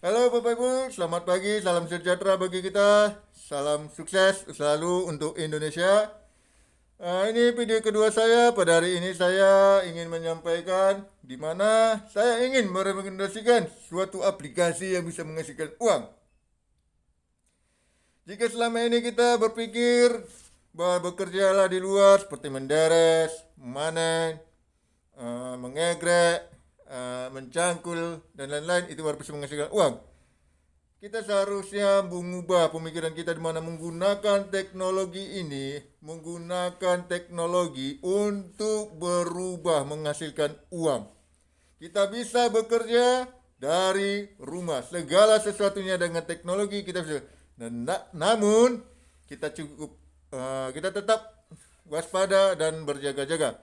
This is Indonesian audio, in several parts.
Halo Bapak Ibu, selamat pagi, salam sejahtera bagi kita, salam sukses selalu untuk Indonesia. Ini video kedua saya. Pada hari ini saya ingin menyampaikan di mana saya ingin merekomendasikan suatu aplikasi yang bisa menghasilkan uang. Jika selama ini kita berpikir bahwa bekerjalah di luar seperti menderes, memanen, mengegrek, mencangkul, dan lain-lain, itu baru bisa menghasilkan uang. Kita seharusnya mengubah pemikiran kita di mana menggunakan teknologi untuk berubah menghasilkan uang. Kita bisa bekerja dari rumah. Segala sesuatunya dengan teknologi kita bisa. Namun kita tetap waspada dan berjaga-jaga.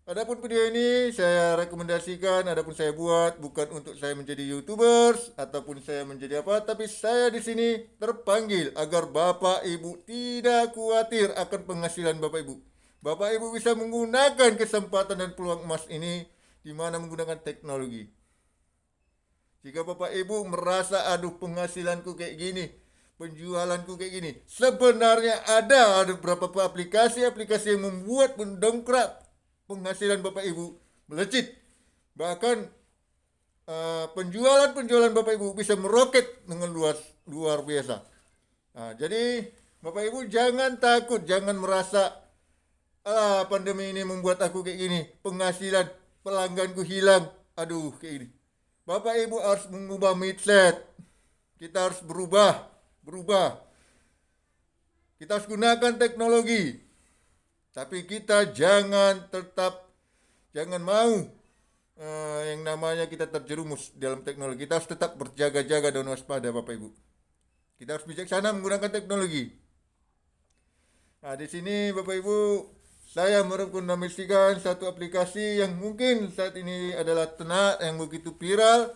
Adapun video ini saya rekomendasikan, adapun saya buat bukan untuk saya menjadi YouTubers ataupun saya menjadi apa, tapi saya di sini terpanggil agar Bapak Ibu tidak khawatir akan penghasilan Bapak Ibu. Bapak Ibu bisa menggunakan kesempatan dan peluang emas ini di mana menggunakan teknologi. Jika Bapak Ibu merasa aduh penghasilanku kayak gini, penjualanku kayak gini, sebenarnya ada beberapa aplikasi-aplikasi yang membuat mendongkrak penghasilan Bapak Ibu melejit. Bahkan penjualan Bapak Ibu bisa meroket dengan luar biasa. Jadi Bapak Ibu jangan takut, jangan merasa pandemi ini membuat aku kayak gini, penghasilan pelangganku hilang, aduh kayak gini. Bapak Ibu harus mengubah mindset. Kita harus berubah. Kita harus gunakan teknologi. Tapi kita jangan mau yang namanya kita terjerumus dalam teknologi. Kita harus tetap berjaga-jaga dan waspada Bapak Ibu. Kita harus bijaksana menggunakan teknologi. Nah, di sini Bapak Ibu, saya merekomendasikan satu aplikasi yang mungkin saat ini adalah yang begitu viral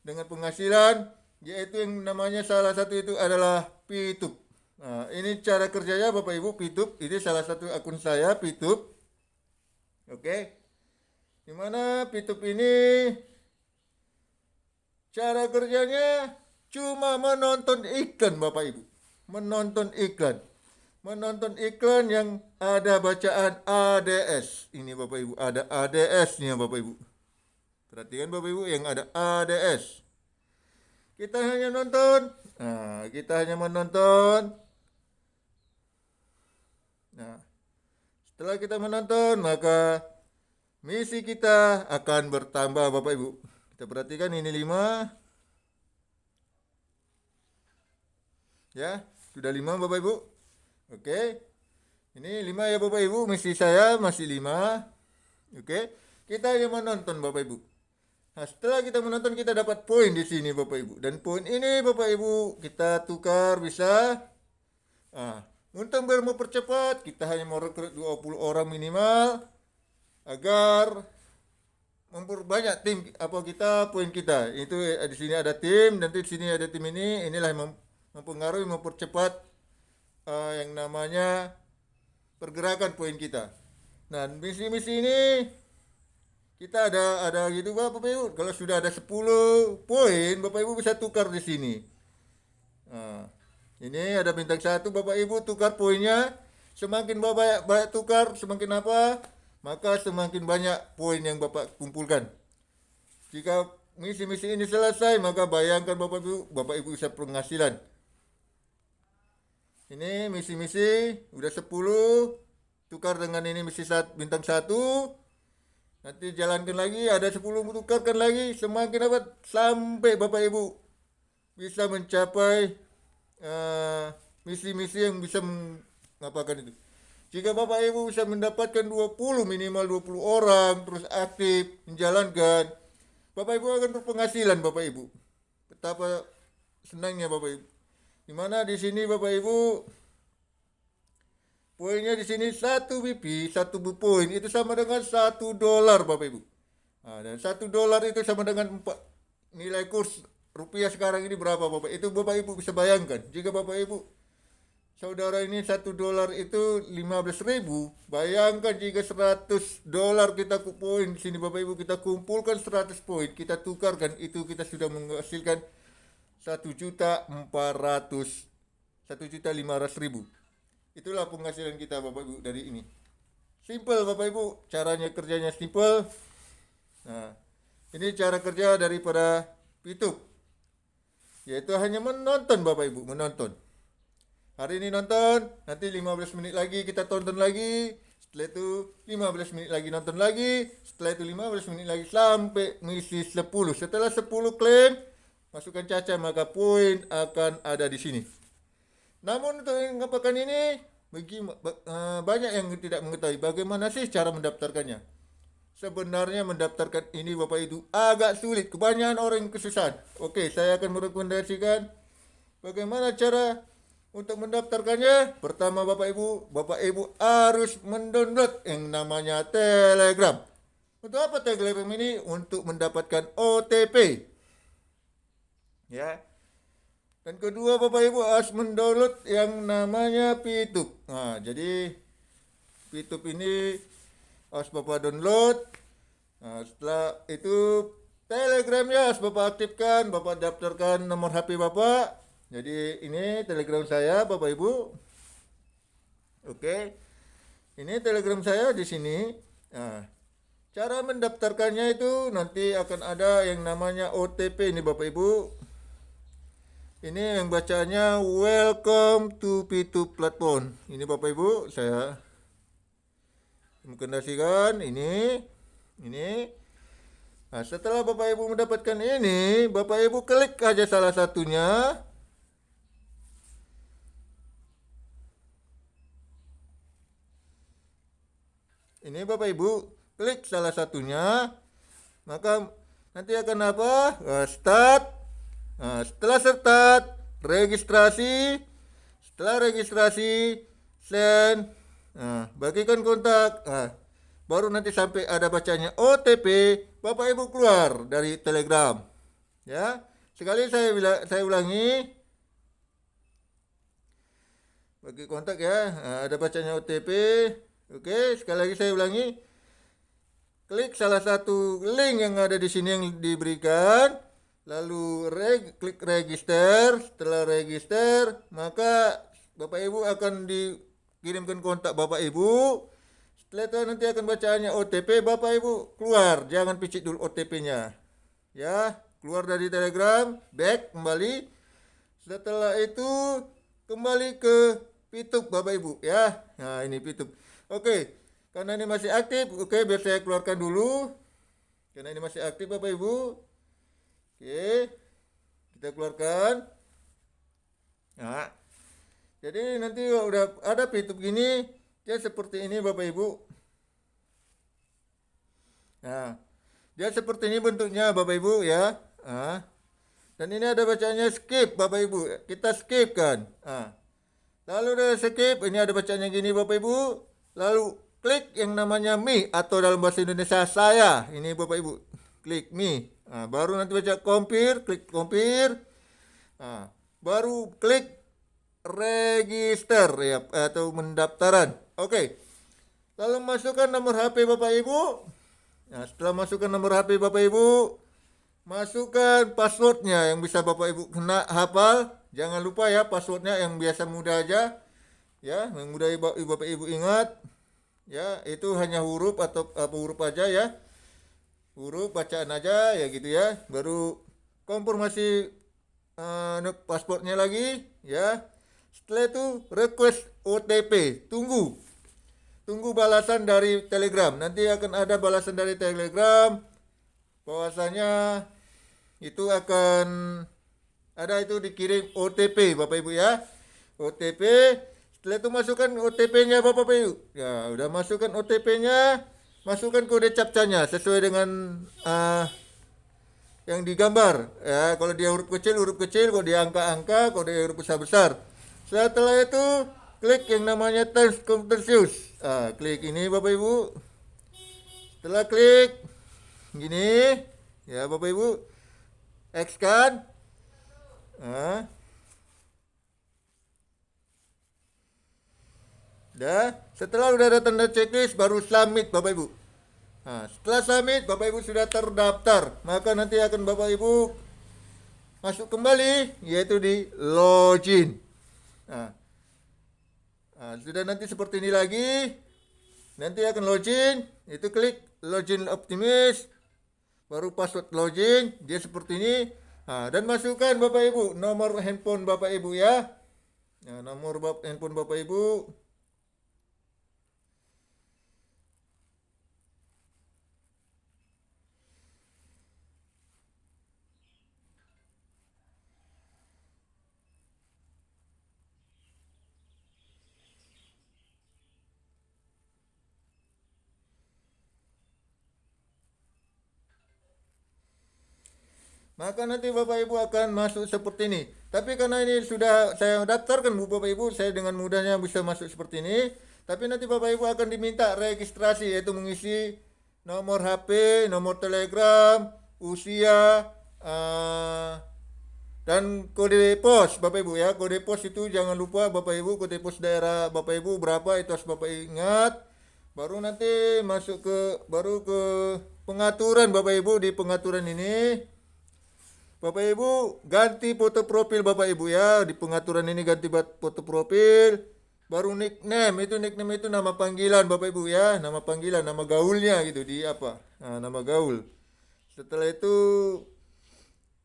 dengan penghasilan, yaitu yang namanya salah satu itu adalah PTube. Nah, ini cara kerjanya Bapak Ibu, PTube. Ini salah satu akun saya, PTube. Oke. Dimana PTube ini cara kerjanya cuma menonton iklan Bapak Ibu. Menonton iklan yang ada bacaan ADS. Ini Bapak Ibu, ada ADS-nya Bapak Ibu. Perhatikan Bapak Ibu yang ada ADS. Kita hanya menonton. Nah, setelah kita menonton, maka misi kita akan bertambah Bapak Ibu. Kita perhatikan ini 5. Ya, sudah 5 Bapak Ibu. Oke. Ini 5 ya Bapak Ibu, misi saya masih 5. Oke. Kita hanya menonton Bapak Ibu. Nah, setelah kita menonton kita dapat poin di sini Bapak Ibu. Dan poin ini Bapak Ibu kita tukar bisa. Untuk mempercepat kita hanya merekrut 20 orang minimal agar memperbanyak tim poin kita. Itu di sini ada tim, nanti di sini ada tim ini. Inilah yang mempengaruhi mempercepat yang namanya pergerakan poin kita. Nah, misi-misi ini kita ada gitu Bapak Ibu. Kalau sudah ada 10 poin, Bapak Ibu bisa tukar di sini. Ini ada bintang 1 Bapak Ibu, tukar poinnya. Semakin banyak tukar, semakin apa? Maka semakin banyak poin yang Bapak kumpulkan. Jika misi-misi ini selesai, maka bayangkan Bapak Ibu bisa penghasilan. Ini misi-misi udah 10, tukar dengan ini misi bintang 1. Nanti jalankan lagi, ada 10 tukarkan lagi, semakin dapat sampai Bapak Ibu bisa mencapai misi-misi yang bisa mengapakan itu. Jika Bapak Ibu bisa mendapatkan minimal 20 orang terus aktif menjalankan, Bapak Ibu akan berpenghasilan Bapak Ibu. Betapa senangnya Bapak Ibu. Dimana di sini Bapak Ibu poinnya di sini 1 BP, 1 poin itu sama dengan $1 Bapak Ibu. Dan $1 itu sama dengan nilai kurs rupiah sekarang ini berapa Bapak? Itu Bapak Ibu bisa bayangkan. Jika Bapak Ibu saudara ini $1 itu 15.000. Bayangkan jika $100 kita poin di sini Bapak Ibu, kita kumpulkan 100 poin, kita tukarkan, itu kita sudah menghasilkan 1.500.000. Itulah penghasilan kita Bapak Ibu dari ini. Simple Bapak Ibu, caranya kerjanya simple. Nah, ini cara kerja daripada YouTube, yaitu hanya menonton Bapak Ibu, menonton. Hari ini nonton, nanti 15 menit lagi kita tonton lagi, setelah itu 15 menit lagi nonton lagi, setelah itu 15 menit lagi sampai mengisi 10. Setelah 10 klaim, masukkan caca, maka poin akan ada di sini. Namun untuk yang pekan ini, banyak yang tidak mengetahui bagaimana sih cara mendaftarkannya. Sebenarnya mendaftarkan ini Bapak Ibu agak sulit, kebanyakan orang yang kesusahan. Oke, saya akan merekomendasikan bagaimana cara untuk mendaftarkannya. Pertama Bapak Ibu harus mendownload yang namanya Telegram. Untuk apa Telegram ini? Untuk mendapatkan OTP. Ya. Dan kedua Bapak Ibu harus mendownload yang namanya Pitup. Nah, jadi Pitup ini harus Bapak download. Nah, setelah itu Telegramnya harus Bapak aktifkan, Bapak daftarkan nomor HP Bapak. Jadi ini Telegram saya Bapak Ibu. Oke. Ini Telegram saya di sini. Nah, cara mendaftarkannya itu nanti akan ada yang namanya OTP ini Bapak Ibu. Ini yang bacanya welcome to P2 platform. Ini Bapak Ibu, saya rekomendasikan ini. Nah, setelah Bapak Ibu mendapatkan ini, Bapak Ibu klik aja salah satunya. Ini Bapak Ibu klik salah satunya, maka nanti akan apa? Start. Nah, setelah start, registrasi. Setelah registrasi, send. Nah, bagikan kontak. Nah, baru nanti sampai ada bacanya OTP, Bapak Ibu keluar dari Telegram. Ya, sekali saya ulangi. Bagi kontak ya. Nah, ada bacanya OTP. Oke, sekali lagi saya ulangi. Klik salah satu link yang ada di sini yang diberikan. Lalu klik register. Setelah register, maka Bapak Ibu akan dikirimkan kontak Bapak Ibu. Setelah itu nanti akan bacaannya OTP, Bapak Ibu keluar. Jangan picit dulu OTP-nya. Ya, keluar dari Telegram, back kembali. Setelah itu kembali ke Pitup Bapak Ibu ya. Nah, ini Pitup. Oke, karena ini masih aktif, oke biar saya keluarkan dulu. Karena ini masih aktif Bapak Ibu. Oke, kita keluarkan. Nah, jadi nanti udah ada Pitup gini, dia seperti ini Bapak Ibu. Nah, dia seperti ini bentuknya Bapak Ibu ya. Nah, dan ini ada bacanya skip Bapak Ibu. Kita skip kan. Nah, lalu udah skip, ini ada bacanya gini Bapak Ibu. Lalu klik yang namanya me atau dalam bahasa Indonesia saya. Ini Bapak Ibu, klik me. Nah, baru nanti baca compare, klik compare. Nah, baru klik register ya atau mendaftaran. Oke. Lalu masukkan nomor HP Bapak Ibu. Nah, setelah masukkan nomor HP Bapak Ibu, masukkan passwordnya yang bisa Bapak Ibu kena hafal. Jangan lupa ya passwordnya yang biasa mudah aja. Ya, yang mudah Bapak Ibu ingat. Ya, itu hanya huruf atau apa huruf aja ya. Huruf bacaan aja ya gitu ya. Baru konfirmasi pasportnya lagi ya. Setelah itu request OTP. Tunggu balasan dari Telegram. Nanti akan ada balasan dari Telegram bahwasanya itu akan ada itu dikirim OTP Bapak Ibu ya. OTP. Setelah itu masukkan OTP-nya Bapak Ibu. Ya, udah masukkan OTP-nya. Masukkan kode captcha-nya sesuai dengan yang digambar ya. Kalau dia huruf kecil, kalau dia angka-angka, kalau dia huruf besar. Setelah itu klik yang namanya Terms Conditions. Klik ini Bapak Ibu. Setelah klik gini ya Bapak Ibu, X kan. Dah, setelah udah ada tanda checklist baru submit Bapak Ibu. Nah, setelah submit Bapak Ibu sudah terdaftar, maka nanti akan Bapak Ibu masuk kembali yaitu di login. Nah, sudah nanti seperti ini lagi. Nanti akan login, itu klik login Optimis, baru password login, dia seperti ini. Dan masukkan Bapak Ibu nomor handphone Bapak Ibu ya. Nah, nomor handphone Bapak Ibu. Maka nanti Bapak Ibu akan masuk seperti ini. Tapi karena ini sudah saya daftarkan Bapak Ibu, saya dengan mudahnya bisa masuk seperti ini. Tapi nanti Bapak Ibu akan diminta registrasi, yaitu mengisi nomor HP, nomor Telegram, usia, dan kode pos Bapak Ibu ya. Kode pos itu jangan lupa Bapak Ibu, kode pos daerah Bapak Ibu berapa itu harus Bapak ingat. Baru nanti masuk ke pengaturan Bapak Ibu. Di pengaturan ini Bapak Ibu ganti foto profil Bapak Ibu ya. Di pengaturan ini ganti foto profil. Baru nickname itu nama panggilan Bapak Ibu ya. Nama panggilan, nama gaulnya gitu di apa. Nah, nama gaul. Setelah itu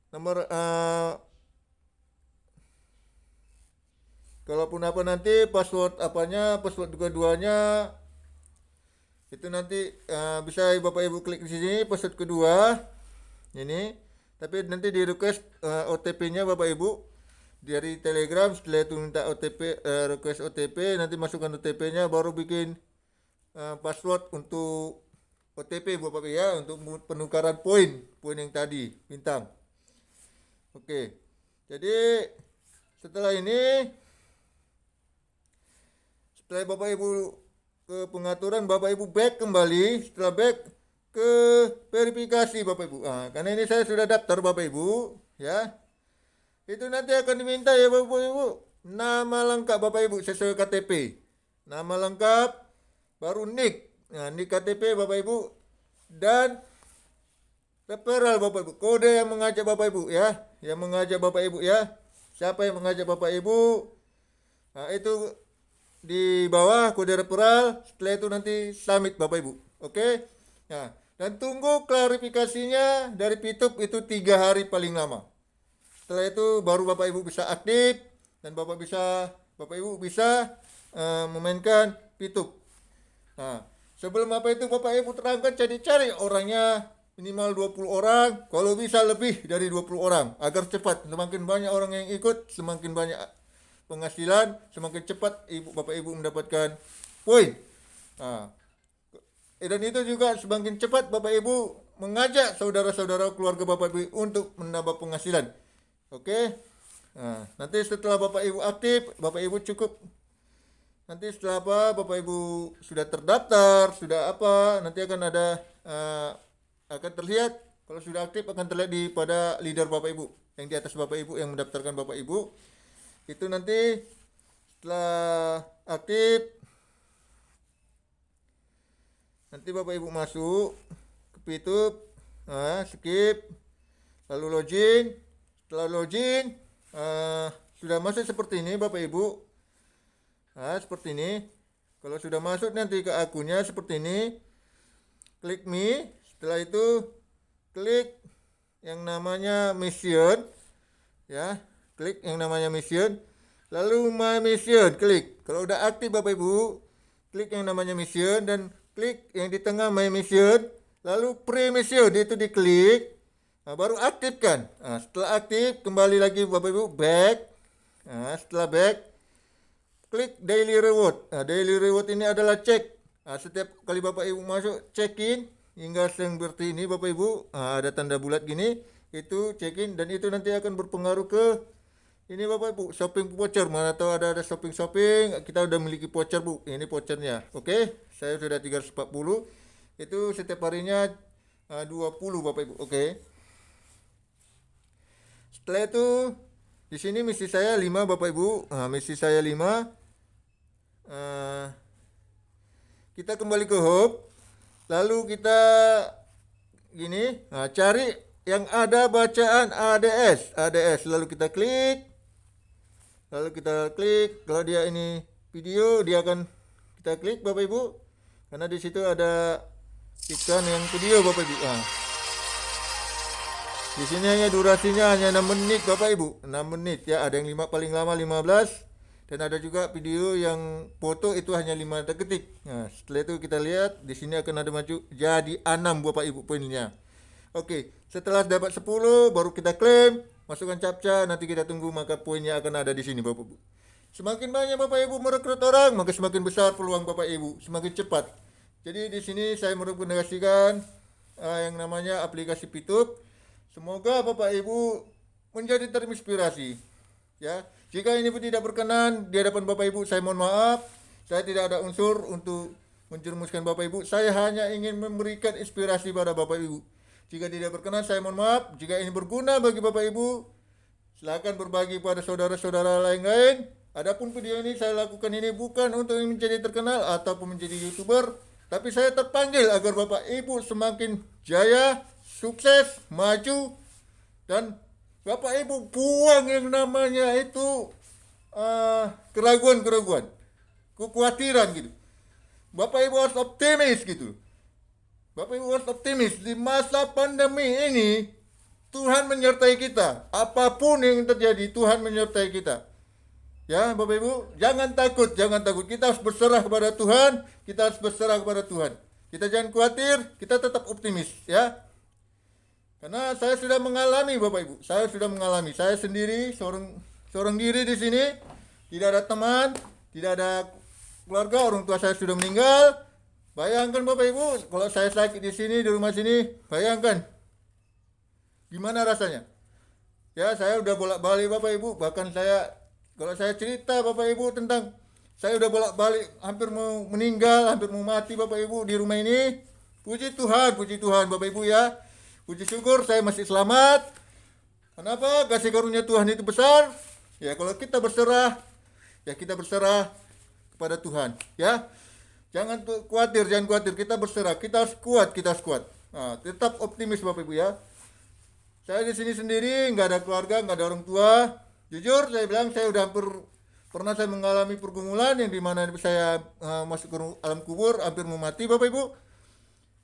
nomor kalaupun apa nanti password keduanya itu nanti bisa Bapak Ibu klik di sini password kedua ini. Tapi nanti di request OTP-nya Bapak Ibu dari Telegram. Setelah itu minta OTP, request OTP, nanti masukkan OTP-nya, baru bikin password untuk OTP Bapak Ibu ya, untuk penukaran poin yang tadi bintang. Oke. Jadi setelah Bapak Ibu ke pengaturan, Bapak Ibu back kembali. Setelah back ke verifikasi Bapak Ibu. Karena ini saya sudah daftar Bapak Ibu ya. Itu nanti akan diminta ya Bapak Ibu nama lengkap Bapak Ibu sesuai KTP. Nama lengkap, baru NIK. Nah, NIK KTP Bapak Ibu dan referral Bapak Ibu. Kode yang mengajak Bapak Ibu ya. Yang mengajak Bapak Ibu ya. Siapa yang mengajak Bapak Ibu? Nah, itu di bawah kode referral. Setelah itu nanti submit Bapak Ibu. Oke. Nah, dan tunggu klarifikasinya dari Pitup itu 3 hari paling lama. Setelah itu baru Bapak Ibu bisa aktif dan Bapak Ibu bisa memainkan Pitup. Nah, sebelum apa itu Bapak Ibu terangkan cari orangnya minimal 20 orang, kalau bisa lebih dari 20 orang agar cepat. Semakin banyak orang yang ikut, semakin banyak penghasilan, semakin cepat Bapak Ibu mendapatkan poin. Nah, dan itu juga semakin cepat Bapak Ibu mengajak saudara-saudara keluarga Bapak Ibu untuk menambah penghasilan. Oke. Nah, nanti setelah Bapak Ibu aktif, Bapak Ibu cukup. Nanti setelah Bapak Ibu sudah terdaftar, sudah nanti akan ada akan terlihat, kalau sudah aktif akan terlihat pada leader Bapak Ibu yang di atas Bapak Ibu yang mendaftarkan Bapak Ibu. Itu nanti setelah aktif, nanti Bapak Ibu masuk ke Pitup, skip, lalu login. Setelah login, sudah masuk seperti ini Bapak Ibu. Seperti ini. Kalau sudah masuk nanti ke akunnya seperti ini. Klik me. Setelah itu klik yang namanya mission. Ya, klik yang namanya mission. Lalu my mission, klik. Kalau udah aktif Bapak Ibu, klik yang namanya mission dan klik yang di tengah my mission, lalu pre-mission itu diklik, baru aktifkan. Setelah aktif, kembali lagi Bapak Ibu back. Setelah back, klik daily reward. Daily reward ini adalah cek. Setiap kali Bapak Ibu masuk check-in hingga seperti ini Bapak Ibu, ada tanda bulat gini, itu check-in dan itu nanti akan berpengaruh ke ini Bapak Ibu, shopping voucher. Mana tahu ada shopping, kita udah memiliki voucher Bu. Ini vouchernya. Oke, saya sudah 340. Itu setiap harinya 20 Bapak Ibu. Oke. Setelah itu di sini misi saya 5 Bapak Ibu. Misi saya 5. kita kembali ke home, lalu kita gini, cari yang ada bacaan ADS, lalu kita klik, kalau dia ini video, dia akan kita klik Bapak Ibu, karena di situ ada iklan yang video Bapak Ibu. Di sini hanya durasinya hanya 6 menit Bapak Ibu, 6 menit ya, ada yang paling lama 15, dan ada juga video yang foto itu hanya 5 detik. Nah, setelah itu kita lihat di sini akan ada maju jadi 6 Bapak Ibu poinnya. Oke, setelah dapat 10 baru kita klaim, masukkan captcha, nanti kita tunggu maka poinnya akan ada di sini Bapak Ibu. Semakin banyak Bapak Ibu merekrut orang, maka semakin besar peluang Bapak Ibu, semakin cepat. Jadi di sini saya merekomendasikan yang namanya aplikasi Pitup. Semoga Bapak Ibu menjadi terinspirasi. Ya, jika ini pun tidak berkenan di hadapan Bapak Ibu, saya mohon maaf. Saya tidak ada unsur untuk menjerumuskan Bapak Ibu. Saya hanya ingin memberikan inspirasi pada Bapak Ibu. Jika tidak berkenan, saya mohon maaf. Jika ini berguna bagi Bapak Ibu, silakan berbagi pada saudara-saudara lain-lain. Adapun video ini saya lakukan ini bukan untuk menjadi terkenal ataupun menjadi YouTuber, tapi saya terpanggil agar Bapak Ibu semakin jaya, sukses, maju, dan Bapak Ibu buang yang namanya itu keraguan-keraguan, kekhawatiran gitu. Bapak Ibu harus optimis gitu. Bapak Ibu harus optimis. Di masa pandemi ini Tuhan menyertai kita. Apapun yang terjadi, Tuhan menyertai kita. Ya Bapak Ibu, jangan takut. Kita harus berserah kepada Tuhan. Kita jangan khawatir, kita tetap optimis ya. Karena saya sudah mengalami Bapak Ibu. Saya sendiri seorang diri di sini. Tidak ada teman, tidak ada keluarga, orang tua saya sudah meninggal. Bayangkan Bapak Ibu, kalau saya sakit di sini, di rumah sini, bayangkan gimana rasanya. Ya, saya udah bolak-balik Bapak Ibu, bahkan kalau saya cerita Bapak Ibu tentang saya udah bolak-balik hampir mau meninggal, hampir mau mati Bapak Ibu di rumah ini. Puji Tuhan Bapak Ibu ya. Puji syukur saya masih selamat. Kenapa? Kasih karunia Tuhan itu besar. Ya, kalau kita berserah kepada Tuhan, ya. Jangan khawatir, kita berserah, kita harus kuat. Nah, tetap optimis Bapak Ibu ya. Saya di sini sendiri, nggak ada keluarga, nggak ada orang tua. Jujur saya bilang, saya udah pernah saya mengalami pergumulan yang dimana saya masuk ke alam kubur, hampir mau mati Bapak Ibu.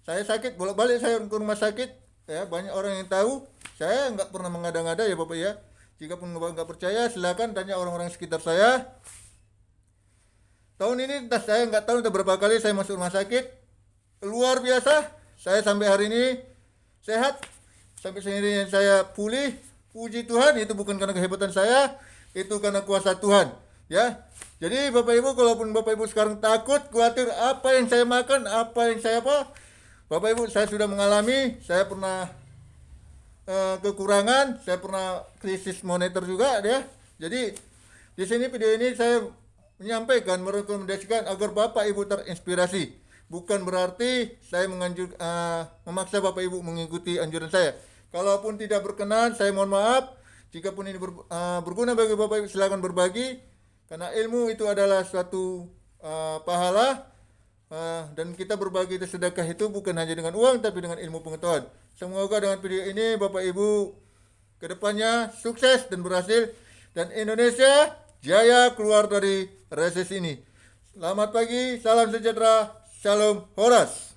Saya sakit, bolak-balik saya ke rumah sakit. Ya, banyak orang yang tahu. Saya nggak pernah mengada-ngada ya Bapak ya. Jika pun nggak percaya, silakan tanya orang-orang sekitar saya. Tahun ini saya nggak tahu entah berapa kali saya masuk rumah sakit. Luar biasa. Saya sampai hari ini sehat. Sampai sini saya pulih. Puji Tuhan, itu bukan karena kehebatan saya, itu karena kuasa Tuhan. Ya. Jadi Bapak Ibu, kalaupun Bapak Ibu sekarang takut, khawatir apa yang saya makan, Bapak Ibu, saya sudah mengalami, saya pernah kekurangan, saya pernah krisis moneter juga ya. Jadi di sini video ini saya menyampaikan, merekomendasikan agar Bapak Ibu terinspirasi. Bukan berarti saya memaksa Bapak Ibu mengikuti anjuran saya. Kalaupun tidak berkenan, saya mohon maaf. Jika pun ini berguna bagi Bapak Ibu, silakan berbagi. Karena ilmu itu adalah suatu pahala. Dan kita berbagi sedekah itu bukan hanya dengan uang, tapi dengan ilmu pengetahuan. Semoga dengan video ini Bapak Ibu kedepannya sukses dan berhasil. Dan Indonesia jaya keluar dari resesi ini. Selamat pagi, salam sejahtera, Shalom Horas.